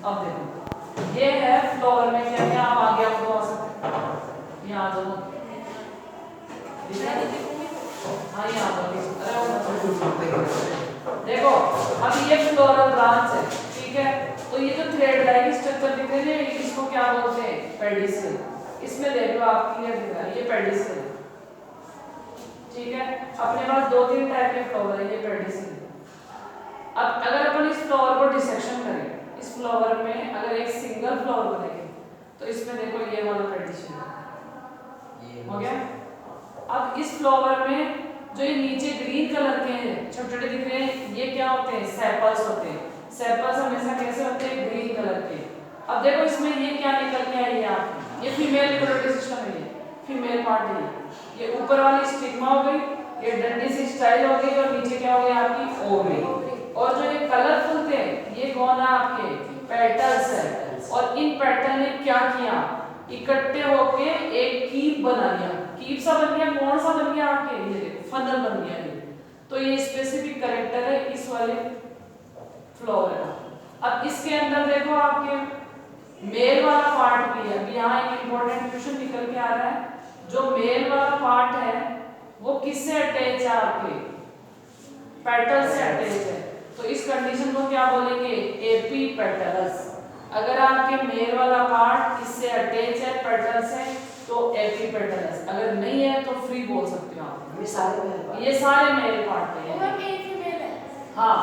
अब देखो ये है फ्लोर में क्या क्या आप आगे आपको आ सकते हैं, यहाँ आ जाओ। हाँ यहाँ देखो अब ये फ्लोरल ब्रांच है, ठीक है। तो ये जो थ्रेड लाइक स्ट्रक्चर दिख रहे हैं इसको क्या बोलते हैं, पेडिसल। इसमें देख लो आप क्लियर दिख रहा है, ये पेडिसल, ठीक है। अपने पास दो तीन टाइप के फ्लावर है, ये पेडिसल। अब अगर अपन इस फ्लावर को डिसेक्शन करें, इस फ्लावर में अगर एक सिंगल फ्लावर बनेगा तो इसमें देखो ये वाला पेडिसल हो गया। अब इस फ्लावर में जो ये नीचे ग्रीन कलर के हैं छोटे छोटे दिख रहे हैं, ये क्या होते हैं, सेपल्स होते हैं। सेपल्स हमेशा कैसे होते हैं, ग्रीन कलर के। अब देखो इसमें ये क्या निकल के आई है आपकी, ये फीमेल रिप्रोडक्टिव सिस्टम है, ये फीमेल पार्ट है। ये ऊपर वाली स्टिग्मा हो गई, ये डंडी सी स्टाइल हो गई, और नीचे क्या हो गई आपकी ओवरी। और जो ये कलरफुल थे ये कौन है आपके, पेटल्स है। और इन पेटल ने क्या किया, इकट्ठे होके एक कीप बना लिया। कीप सा बन गया, कौन सा बन गया आपके, ये देखो फनल बन गया ये। तो ये स्पेसिफिक कैरेक्टर है इस वाले फ्लावर का। अब इसके अंदर देखो आपके मेल वाला पार्ट भी है। अब यहाँ एक इंपॉर्टेंट क्वेश्चन निकल के आ रहा है, जो मेल वाला पार्ट है वो किससे अटैच है, आपके पेटल से अटैच है। तो इस कंडीशन को क्या बोलेंगे, एपी पेटल्स। अगर आपके मेल वाला पार्ट किससे अटैच है, पेटल से, तो एपी पेटल्स। अगर नहीं है तो फ्री बोल सकते हो आप, ये सारे मेल पार्ट है। हाँ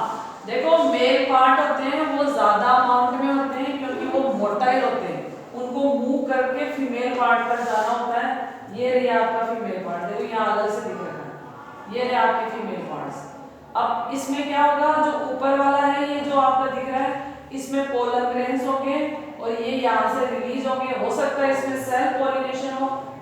देखो मेल पार्ट होते हैं वो ज्यादा अमाउंट में होते हैं क्योंकि वो मोटाइल होते हैं, उनको मूव करके फीमेल पार्ट तक जाना होता है। ये रही आपका फीमेल पार्ट, देखो यहाँ अलग से दिख रहा है, ये रहे आपके फीमेल पार्ट्स। अब इसमें क्या होगा, जो ऊपर वाला है ये जो आपका दिख रहा है, इसमें पोलर ग्रेन्स होंगे और ये यहाँ से रिलीज होंगे। हो सकता है इसमें सेल्फ पॉलिनेशन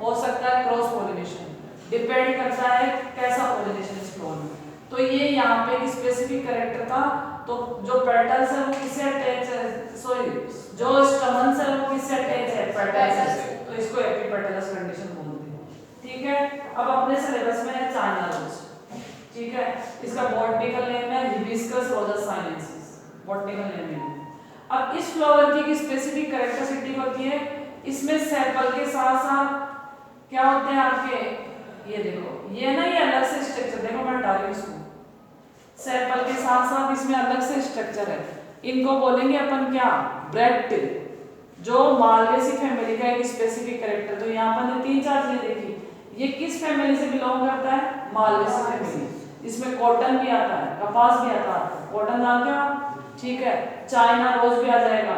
हो सकता है क्रॉस पॉलिनेशन, डिपेंड करता है कैसा पॉलिनेशन इस फ्लोर में। तो ये यहाँ पे एक स्पेसिफिक कैरेक्टर था। तो जो पेटल्स है वो किससे अटैच है, सॉरी जो स्टमन्स है वो किससे अटैच है, पेटल्स से। तो इसको एपीपेटलस कंडीशन बोलते हैं, ठीक है। अब अपने सिलेबस में है चाइना रोज, ठीक है। इसका बॉटनिकल नेम है hibiscus Rojas sinensis, botanical name है। अब इस फ्लावर की एक स्पेसिफिक कैरेक्टरिस्टिक होती है, इसमें सेपल के साथ साथ क्या होते हैं आपके, ये देखो ये ना ये अलग से स्ट्रक्चर, देखो मैं हटा रही हूं इसको। सेपल के साथ साथ इसमें अलग से स्ट्रक्चर है, इनको बोलेंगे अपन क्या, ब्रेक्ट, जो मालवेसी फैमिली का एक स्पेसिफिक कैरेक्टर। तो यहाँ पर तीन चार चीजें देखी, ये किस फैमिली से बिलोंग करता है, मालवेसी फैमिली। इसमें कॉटन भी आता है, कपास भी आता है, कॉटन जानते हो आप, ठीक है। चाइना रोज भी आ जाएगा,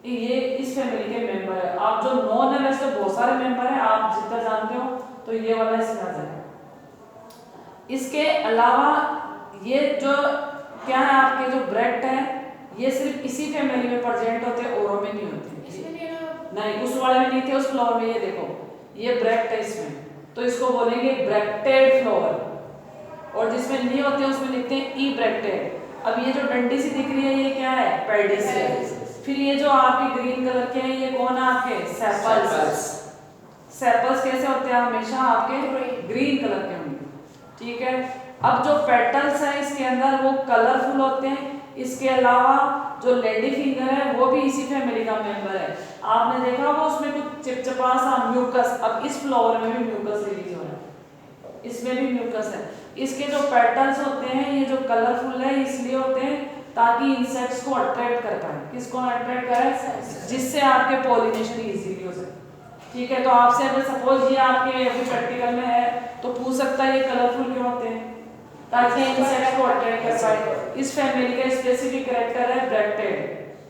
ये इस फैमिली के मेंबर है। आप जो नॉन है वैसे बहुत सारे मेंबर हैं, आप जितना जानते हो तो ये वाला इसमें आ जाएगा। इसके अलावा ये जो क्या है आपके जो ब्रेक्ट है, ये सिर्फ इसी फैमिली में प्रेजेंट होते हैं, औरों में नहीं होते। नहीं उस वाले में नहीं थे, उस फ्लावर में ये देखो ये ब्रेक्ट है इसमें, तो इसको बोलेंगे ब्रेक्टेड फ्लावर। और जिसमें नहीं होते उसमें लिखते हैं ई ब्रेक्टेड। अब ये जो डंडी सी दिख रही है ये क्या है, पेडिसल। फिर ये जो आपके ग्रीन कलर के हैं ये कौन है आपके, सेपल्स। सेपल्स कैसे होते हैं, हमेशा आपके ग्रीन कलर के होंगे, ठीक है। अब जो पेटल्स है इसके अंदर वो कलरफुल होते हैं। इसके अलावा जो लेडी फिंगर है वो भी इसी फैमिली का मेंबर है। आपने देखा होगा उसमें कुछ चिपचिपा सा म्यूकस, अब इस फ्लावर में भी म्यूकस रिलीज हो रहा है, इसमें भी म्यूकस है। इसके जो पेटल्स होते हैं ये जो कलरफुल है इसलिए होते हैं ताकि इंसेक्ट्स को अट्रैक्ट कर पाए। किसको अट्रैक्ट करे, जिससे आपके पॉलिनेशन इजीली हो सके, ठीक है। तो आपसे अगर सपोज ये आपके अभी प्रैक्टिकल में है तो पूछ सकता है ये कलरफुल क्यों होते हैं, ताकि इंसेक्ट को अट्रैक्ट कर पाए। इस फैमिली का स्पेसिफिक कैरेक्टर है ब्रेक्टेड,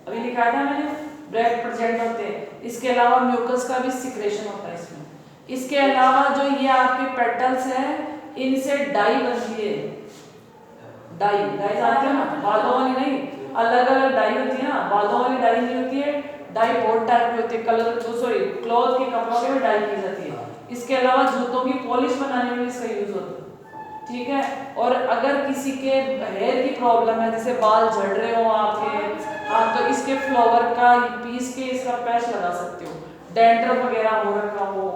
अभी लिखा था मैंने, ब्रेक्ट प्रेजेंट होते हैं। इसके अलावा म्यूकस का भी सिक्रेशन होता है इसमें। इसके अलावा जो ये आपके पेटल्स है इनसे डाई बनती है, डाई जानते हो ना, बालों वाली नहीं, अलग अलग डाई होती है ना, बालों वाली डाई नहीं होती है, डाई बहुत टाइप की होती है, कलर सॉरी क्लॉथ के कपड़ों में डाई की जाती है। इसके अलावा जूतों की पॉलिश बनाने में इसका यूज होता है, ठीक है। और अगर किसी के हेयर की प्रॉब्लम है, जैसे बाल झड़ रहे हो आपके, हाँ तो इसके फ्लावर का पीस के इसका पैच लगा सकते हो। डैंड्रफ वगैरह हो रखा हो,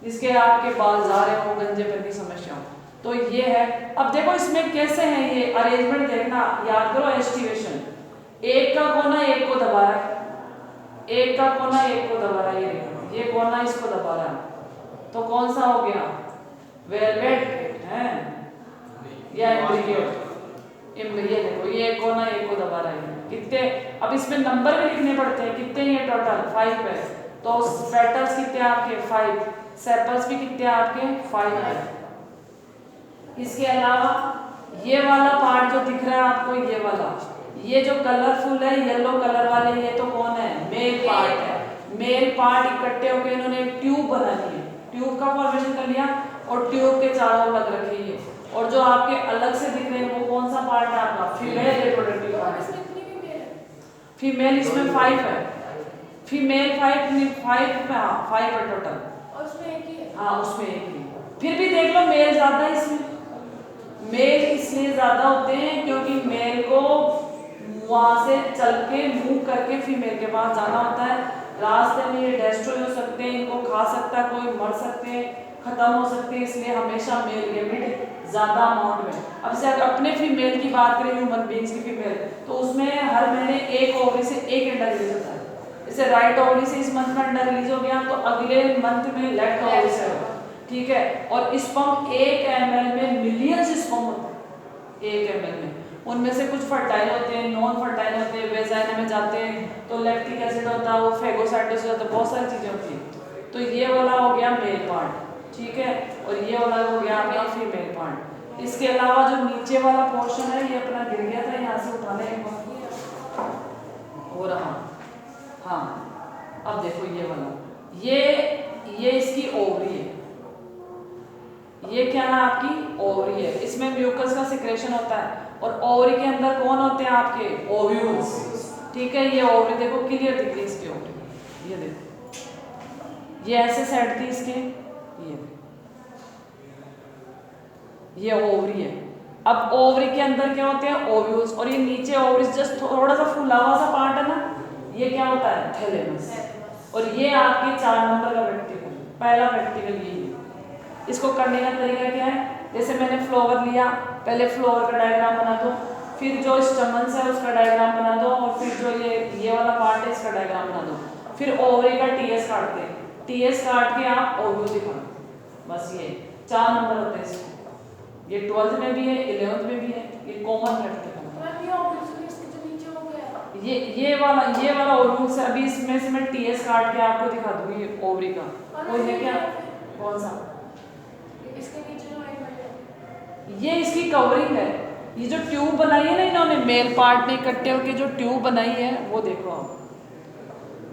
जिसके आपके बाल जा रहे हो, गंजेपन की समस्या हो, तो ये है। अब देखो इसमें कैसे है ये अरेंजमेंट, देखना याद करो एस्टिवेशन, एक का कोना एक को दबा रहा है, एक का कोना एक को दबा रहा है, ये देखो ये कोना इसको दबा रहा है, तो कौन सा हो गया? वेलवेट है या इम्ब्रिकेट? ये देखो ये एक कोना एक को दबा रहा है। कितने, अब इसमें नंबर भी लिखने पड़ते हैं, कितने ये टोटल 5 है, तो पेटल्स कितने आपके 5, सेपल्स भी कितने आपके 5 है। इसके अलावा ये वाला पार्ट जो दिख रहा है आपको, ये वाला, ये जो कलरफुल है येलो कलर वाले, ये तो कौन है? मेल पार्ट है। मेल पार्ट इकट्ठे होकर इन्होंने एक ट्यूब बना ली है, ट्यूब का फॉर्मेशन कर लिया और ट्यूब के चारों लग रखे ये, और जो आपके अलग से दिख रहे हैं वो कौन सा पार्ट है आपका? Female reproductive part. फीमेल इसमें 5 है, फीमेल 5 है टोटल, और उसमें एक ही है। हाँ उसमें एक ही। फिर भी देख लो मेल ज्यादा है इसमें। मेल इसलिए ज्यादा होते हैं क्योंकि मेल को वहां से चल के मूव करके फीमेल के पास जाना होता है। रास्ते में ये डेस्ट्रॉय हो सकते हैं, इनको खा सकता है कोई, मर सकते हैं, खत्म हो सकते हैं, इसलिए हमेशा मेल गैमेट ज्यादा अमाउंट में। अब से अगर अपने फीमेल की बात करें, ह्यूमन बींग्स की फीमेल, तो उसमें हर महीने एक ओवरी से एक अंडा रिलीज होता है। जैसे राइट ओवरी से इस मंथ में अंडा रिलीज हो गया तो अगले मंथ में लेफ्ट ओवरी से होगा, ठीक है। और स्पर्म 1 ml में मिलियंस स्पर्म होते हैं 1 ml में। उनमें से कुछ फर्टाइल होते हैं, नॉन फर्टाइल होते हैं, वेजाइना में जाते हैं तो लैक्टिक एसिड होता है, वो फेगोसाइटोसिस होता है, बहुत सारी चीजें होती हैं। तो ये वाला हो गया मेल पार्ट, ठीक है, और ये वाला हो गया आपका फीमेल पार्ट। इसके अलावा जो नीचे वाला पोर्शन है ये अपना गिर गया था, यहाँ से उठा लें हो रहा, हाँ अब देखो ये वाला, ये इसकी ओवरी है, ये क्या है आपकी ओवरी है। इसमें म्यूकस का सिक्रेशन होता है और ओवरी के अंदर कौन होते हैं आपके? ओव्यूल्स, ठीक है। ये ओवरी देखो क्लियर दिख रही है इसकी ओवरी, ये देखो ये ऐसे सेट थी इसके, ये ओवरी है। अब ओवरी के अंदर क्या होते हैं? ओव्यूल्स, और ये नीचे ओवरी जस्ट थोड़ा सा फूला हुआ सा पार्ट है ना, ये क्या होता है? थैलेमस। और ये आपके 4 नंबर का प्रैक्टिकल, पहला प्रैक्टिकल यही है। इसको करने का तरीका क्या है? जैसे मैंने फ्लावर लिया, पहले फ्लावर का डायग्राम बना दो, फिर जो स्टमन्स है उसका डायग्राम बना दो, और फिर जो ये वाला पार्ट है इसका डायग्राम बना दो, फिर ओवरी का टीएस काट दे, टीएस काट के आप ओव्यूल दिखा दो। बस ये 4 नंबर होते हैं इसके। ये 12th में भी है, 11th में भी है, ये कॉमन प्रैक्टिकल। ये वाला ओव्यूल से अभी इसमें से मैं टीएस काट के आपको दिखा दूंगी ओवरी का। कोई है क्या? कौन सा? इसके नीचे जो ये इसकी कवरिंग है। ये जो ट्यूब बनाई है ना इन्होंने, मेल पार्ट ने इकट्ठे होकर जो ट्यूब बनाई है वो देखो आप,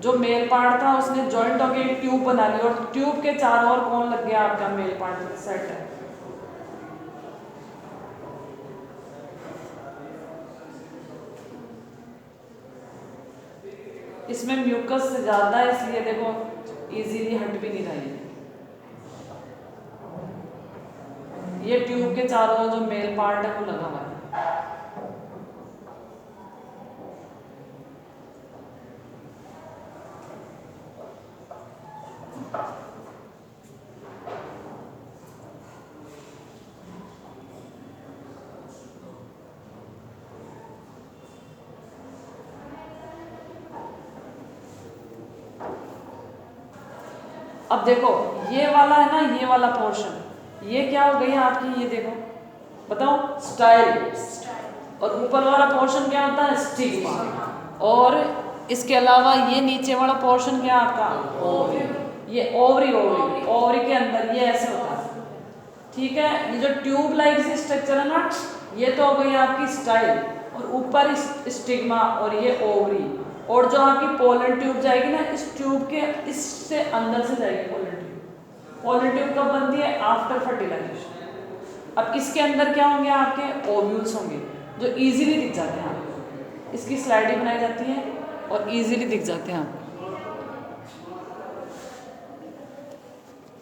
जो मेल पार्ट था उसने जॉइंट होकर एक ट्यूब बना ली, और ट्यूब के चारों ओर कौन लग गया आपका? मेल पार्ट सेट है। इसमें म्यूकस से ज्यादा है इसलिए देखो इजीली हट भी नहीं रही है। ये ट्यूब के चारों ओर जो मेल पार्ट है वो लगा हुआ है। अब देखो ये वाला है ना, ये वाला पोर्शन, ये क्या हो गई आपकी? ये देखो बताओ, स्टाइल। और ऊपर वाला पोर्शन क्या होता है? स्टिग्मा। और इसके अलावा ये नीचे वाला पोर्शन क्या आपका? ओवरी। ये ओवरी ओवरी के अंदर ये ऐसे होता है, ठीक है। ये जो ट्यूब लाइक स्ट्रक्चर है ना, ये तो हो गई आपकी स्टाइल, और ऊपर स्टिग्मा, और ये ओवरी। और जो आपकी पोलन ट्यूब जाएगी ना, इस ट्यूब के इससे अंदर से जाएगी पोलन ट्यूब। पोलन ट्यूब कब बनती है? After fertilization. अब इसके अंदर क्या होंगे आपके? ओव्यूल्स होंगे, जो इजीली दिख जाते हैं आपको। इसकी स्लाइड बनाई जाती है और इजीली दिख जाते हैं आपको।